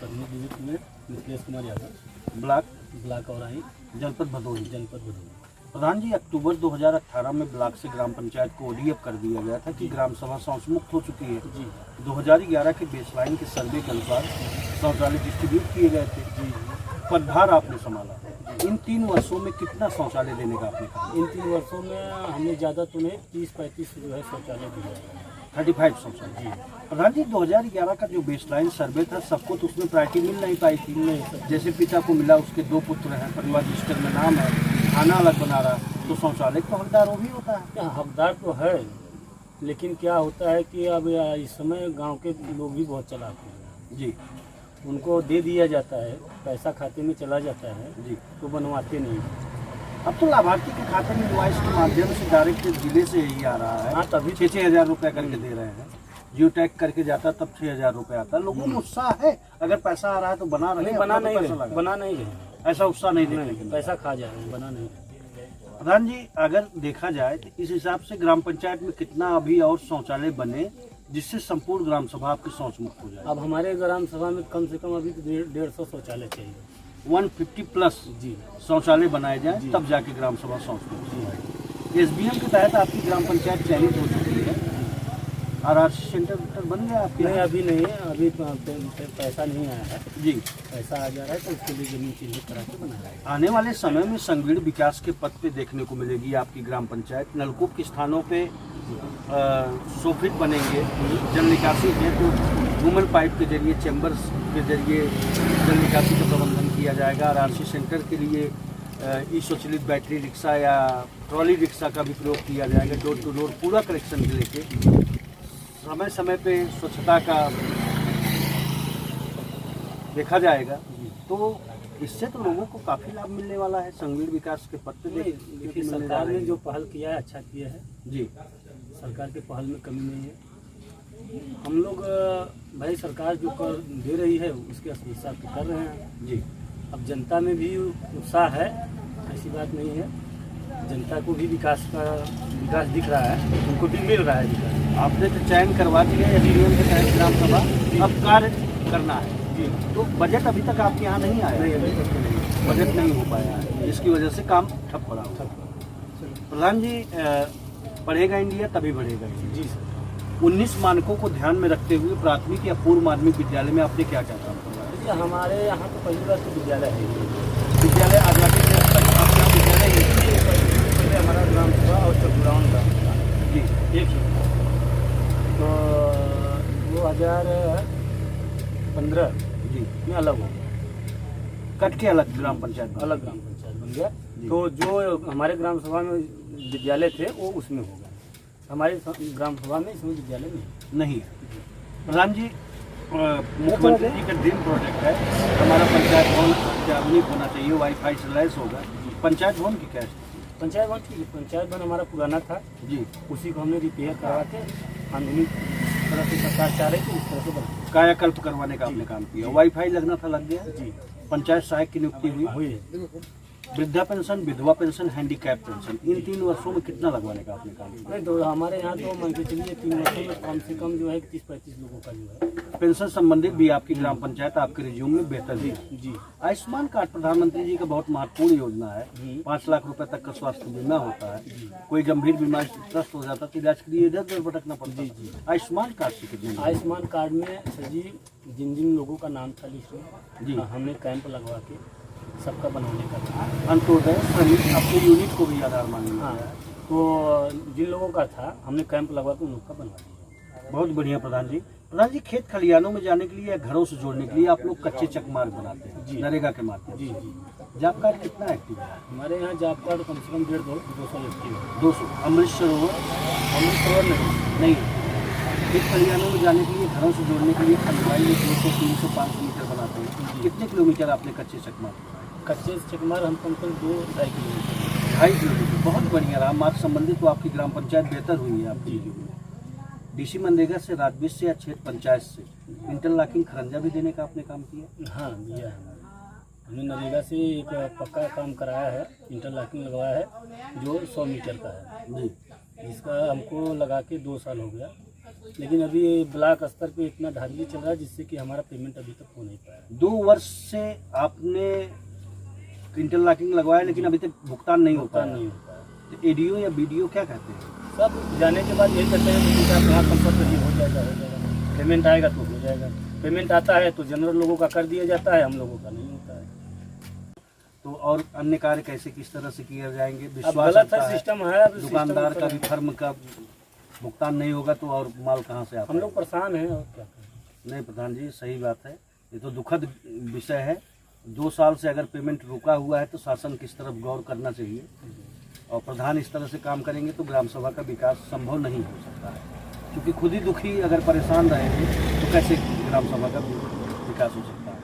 सरनी division में Mithilesh Kumar Yadav, block Aurai, जनपद भदोही। भदोही। प्रधान जी, अक्टूबर 2018 में ब्लॉक से ग्राम पंचायत को ओडीएफ कर दिया गया था कि ग्राम सभा शौच मुक्त हो चुकी है। जी 2011 के बेसलाइन के सर्वे के अनुसार शौचालय डिस्ट्रीब्यूट किए गए थे। जी पदभार आपने संभाला, इन 3 वर्षों में कितना शौचालय देने का आपने कहा? इन 3 वर्षों में हमने ज़्यादा तो नहीं 30-35 जो है शौचालय दिया है। 35 शौचालय। जी प्रधान जी, 2011 का जो बेसलाइन सर्वे था, सबको तो उसमें प्रायोरिटी मिल नहीं पाई थी। जैसे पिता को मिला, उसके 2 पुत्र हैं, परिवार रजिस्टर में नाम है, खाना अलग बना रहा, तो शौचालय तो हकदार वो भी होता है। क्या हकदार तो है, लेकिन क्या होता है कि अब इस समय गांव के लोग भी बहुत चालाक हैं जी। उनको दे दिया जाता है, पैसा खाते में चला जाता है जी, तो बनवाते नहीं। अब तो लाभार्थी के खाते में इनवॉइस के माध्यम से डायरेक्ट जिले से यही आ रहा है। हाँ, तभी 6-6 हज़ार रुपये करके दे रहे हैं। जियो टैग करके जाता तब 6 हज़ार रुपये आता है। लोगों में उत्साह है, अगर पैसा आ रहा है तो बना रहे, बना नहीं पैसा रहे, लगा, बना नहीं रहे, ऐसा उत्साह नहीं देखने को मिला। पैसा खा जा रहे हैं, बना नहीं रहे। प्रधान जी, अगर देखा जाए तो इस हिसाब से ग्राम पंचायत में कितना अभी और शौचालय बने जिससे संपूर्ण ग्राम सभा आपकी शौच मुक्त हो जाए? अब हमारे ग्राम सभा में कम से कम अभी तो 150 शौचालय चाहिए। 150 प्लस जी शौचालय बनाए जाए, तब जाके ग्राम सभा शौच मुक्त हो जाए। SBM के तहत आपकी ग्राम पंचायत चयनित हो चुकी है। RRC सेंटर बन गया आपके? नहीं, अभी नहीं है, अभी पैसा नहीं आया है। जी, पैसा आ जा रहा है तो उसके लिए जमीन चिन्हित करा के बना रहा है। आने वाले समय में संगीण विकास के पथ पे देखने को मिलेगी आपकी ग्राम पंचायत। नलकूप के स्थानों पे सोफिट बनेंगे, जल निकासी है तो वुमन पाइप के जरिए, चैम्बर्स के जरिए जल निकासी का प्रबंधन किया जाएगा। RRC सेंटर के लिए ई स्वचालित बैटरी रिक्शा या ट्रॉली रिक्शा का भी प्रयोग किया जाएगा। डोर टू डोर पूरा कलेक्शन के लेके समय समय पे स्वच्छता का देखा जाएगा, तो इससे तो लोगों को काफ़ी लाभ मिलने वाला है। संगीण विकास के पद पे देखिए, सरकार ने जो पहल किया है अच्छा किया है जी। सरकार के पहल में कमी नहीं है। हम लोग भाई सरकार जो कर दे रही है उसके हिसाब से कर रहे हैं जी। अब जनता में भी उत्साह है, ऐसी बात नहीं है। जनता को भी विकास दिख रहा है, उनको भी मिल रहा है विकास। आपने तो चयन करवा दिया SBM के तहत ग्राम सभा, अब कार्य करना है जी। तो बजट अभी तक आपके यहाँ नहीं आया? नहीं, बजट नहीं हो पाया है, जिसकी वजह से काम ठप पड़ा हुआ। प्रधान जी, पढ़ेगा इंडिया तभी बढ़ेगा। जी सर। 19 मानकों को ध्यान में रखते हुए प्राथमिक या पूर्व माध्यमिक विद्यालय में आपने क्या क्या काम करवाया? देखिए, हमारे यहाँ तो पहली बार तो विद्यालय है, विद्यालय आज़ादी के आपके यहाँ विद्यालय पहले हमारा ग्राम सभा और चतुरावन ग्राम सभा जी एक ही। तो 2015 जी में अलग हो गया, कट के अलग ग्राम पंचायत अलग ग्राम पंचायत बन गया। तो जो हमारे ग्राम सभा में विद्यालय थे वो उसमें हो गया, हमारे ग्राम सभा में इसमें विद्यालय नहीं है। प्रधान जी, मुख्यमंत्री जी का ड्रीम प्रोजेक्ट है हमारा पंचायत भवन अत्याधुनिक होना चाहिए, वाईफाई से लैस होगा। पंचायत भवन की क्या स्थिति? पंचायत भवन ठीक है। पंचायत भवन हमारा पुराना था जी, उसी को हमने रिपेयर करवा के आधुनिक तरह से सरकार चाह रही थी उस तरह से बना कायाकल्प करवाने का आपने काम किया। वाईफाई लगना था, लग गया। जी। पंचायत सहायक की नियुक्ति हुई है। वृद्धा पेंशन, विधवा पेंशन, हैंडीकैप पेंशन, इन 3 वर्षों में कितना लगवाने का आपने काम किया? नहीं, तो हमारे यहाँ तो मान के चलिए 3 वर्षों में कम से कम जो है 30-35 लोगों का जो है पेंशन संबंधित भी आपकी ग्राम पंचायत आपके रिज्यूम में बेहतर है। जी। आयुष्मान कार्ड प्रधानमंत्री जी का बहुत महत्वपूर्ण योजना है। जी। 5 लाख रुपए तक का स्वास्थ्य बीमा होता है। कोई गंभीर बीमारी से त्रस्त हो जाता तो इलाज के लिए इधर उधर भटकना पड़ता। जी। आयुष्मान कार्ड से कितने? आयुष्मान कार्ड में सर जी जिन जिन लोगों का नाम था लिस्ट जी। में हमने कैंप लगवा के सबका बनाने का था। अंत्योदय श्रमिक अपने यूनिट को भी आधार मांगना। हाँ, तो जिन लोगों का था हमने कैंप लगवा के उन लोग का बनवा दिया। बहुत बढ़िया प्रधान जी। प्रधान जी, खेत खलियानों में जाने के लिए या घरों से जोड़ने के लिए आप लोग कच्चे चकमार्ग बनाते हैं जी। नरेगा के माध्यम जी से। जी। जॉब कार्ड कितना एक्टिव है? हमारे यहाँ जॉब कार्ड कम से कम 150-200 एक्टिव है। 200। अमृत सरोवर अमृतसर नहीं है। खेत खलियानों में जाने के लिए, घरों से जोड़ने के लिए खंडवाई में 200, 300, 500 मीटर बनाते हैं। कितने किलोमीटर आपने कच्चे चकमार्ग? कच्चे चकमार हम कम से कम 2-2.5 किलोमीटर। 2.5 किलोमीटर। बहुत बढ़िया रहा। मार्ग संबंधित तो आपकी ग्राम पंचायत बेहतर हुई है आपकी। डीसी मनरेगा से, राजवीर से या क्षेत्र पंचायत से इंटरलॉकिंग खरंजा भी देने का आपने काम किया? हाँ, दिया है। हमने नरेगा से एक पक्का काम कराया है, इंटरलॉकिंग लगवाया है जो 100 मीटर का है जी। जिसका हमको लगा के 2 साल हो गया। लेकिन अभी ये ब्लॉक स्तर पे इतना धांधली चल रहा है जिससे कि हमारा पेमेंट अभी तक हो नहीं पाया। 2 वर्ष से आपने इंटरलॉकिंग लगवाया लेकिन अभी तक भुगतान नहीं होता नहीं होता है। तो एडीओ या बीडीओ क्या कहते हैं? सब जाने के बाद यही कहते हैं कि आप यहाँ संपर्क करिए, हो जाएगा, पेमेंट आएगा तो हो जाएगा। पेमेंट आता है तो जनरल लोगों का कर दिया जाता है, हम लोगों का नहीं होता है। तो और अन्य कार्य कैसे किस तरह से किए जाएंगे? अब विश्वास गलत आता है है, सिस्टम है। अब दुकानदार का सिस्टम भी फर्म का भुगतान नहीं होगा तो और माल कहाँ से आता हम है? लोग परेशान हैं और क्या करें। नहीं प्रधान जी, सही बात है, ये तो दुखद विषय है। 2 साल से अगर पेमेंट रुका हुआ है तो शासन किस तरफ गौर करना चाहिए, और प्रधान इस तरह से काम करेंगे तो ग्राम सभा का विकास संभव नहीं हो सकता है, क्योंकि खुद ही दुखी अगर परेशान रहेंगे तो कैसे ग्राम सभा का विकास हो सकता है।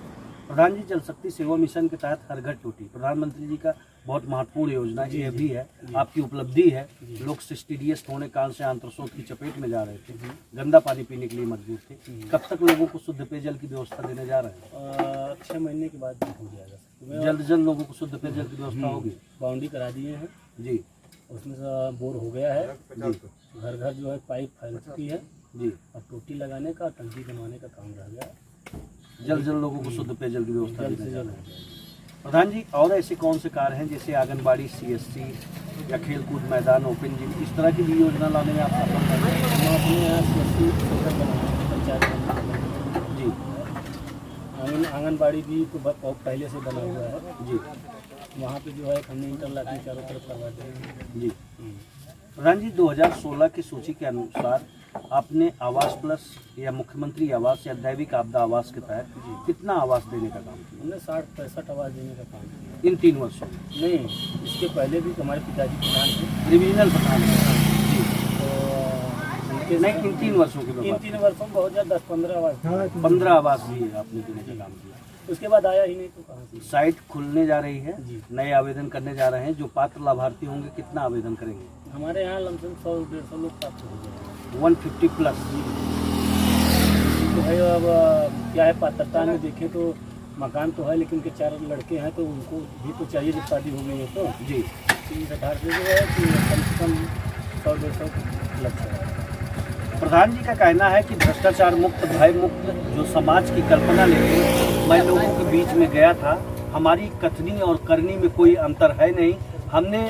प्रधान जी, जल शक्ति सेवा मिशन के तहत हर घर टोटी प्रधानमंत्री जी का बहुत महत्वपूर्ण योजना ये भी है, आपकी उपलब्धि है। लोग सिस्टीडियस होने काल से आंत्रशोथ की चपेट में जा रहे थे, गंदा पानी पीने के लिए मजबूर थे। कब तक लोगों को शुद्ध पेयजल की व्यवस्था देने जा रहे हैं? 6 महीने के बाद हो जाएगा। जल्द जल्द लोगों को शुद्ध पेयजल की व्यवस्था होगी। बाउंड्री करा दिए हैं जी उसमें से बोर हो गया है, जी घर घर जो है पाइप फैल चुकी है। जी, अब टोटी लगाने का, टंकी बनवाने का काम रह गया। जल्द जल्द लोगों को शुद्ध पेयजल की व्यवस्था जल्द देने से जा जल्द रहे हो हैं। जाएगा। प्रधान जी, और ऐसे कौन से कार्य हैं जैसे आंगनबाड़ी, सीएससी या खेलकूद मैदान, ओपन जिम, इस तरह की भी योजना लाने में आप सफल रहे हैं? हम अपने यहाँ CSC सेंटर बनाए हैं, पंचायत बनाए जी हैं। आंगनबाड़ी भी तो बहुत पहले से बना हुआ है जी वहाँ पे जो है हमने इंटरलॉकिंग चारों तरफ करवा दिए हैं। जी। प्रधान जी, 2016 की सूची के अनुसार आपने आवास प्लस या मुख्यमंत्री आवास या दैविक आपदा आवास के तहत कितना आवास देने का काम किया हमने 60-65 आवास देने का काम किया। इन 3 वर्षों में? नहीं, इसके पहले भी हमारे पिताजी प्रधान थे। रिविजनल प्रधान जी, तो उनके नहीं इन 3 वर्षों की इन 3 वर्षों में बहुत ज़्यादा 10-15 आवास 15 आवास भी आपने देने का काम किया। उसके बाद आया ही नहीं तो कहाँ से। साइट खुलने जा रही है, जी। नए आवेदन करने जा रहे हैं। जो पात्र लाभार्थी होंगे कितना आवेदन करेंगे? हमारे यहाँ लमसम 100-150 लोग प्राप्त हो जाएंगे। 150 प्लस। तो भाई अब क्या है, पात्रता में देखें तो मकान तो है लेकिन उनके 4 लड़के हैं तो उनको भी तो चाहिए जब शादी हो गई है तो। जी, इस आधार से जो है कि कम से कम 100-150 लग जाएगा। प्रधान जी का कहना है कि भ्रष्टाचार मुक्त, भय मुक्त जो समाज की कल्पना लेके मैं लोगों के बीच में गया था, हमारी कथनी और करनी में कोई अंतर है नहीं। हमने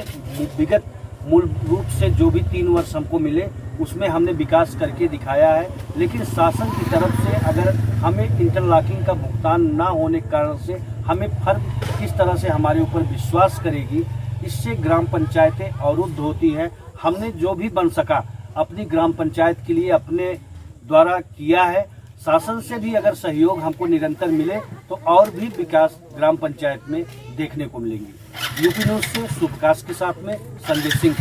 विगत मूल रूप से जो भी 3 वर्ष हमको मिले उसमें हमने विकास करके दिखाया है, लेकिन शासन की तरफ से अगर हमें इंटरलॉकिंग का भुगतान ना होने के कारण से हमें फर्क किस तरह से हमारे ऊपर विश्वास करेगी, इससे ग्राम पंचायतें अवरुद्ध होती हैं। हमने जो भी बन सका अपनी ग्राम पंचायत के लिए अपने द्वारा किया है। शासन से भी अगर सहयोग हमको निरंतर मिले तो और भी विकास ग्राम पंचायत में देखने को मिलेंगे। यूपी न्यूज़ से सुप्रकाश के साथ में संजय सिंह।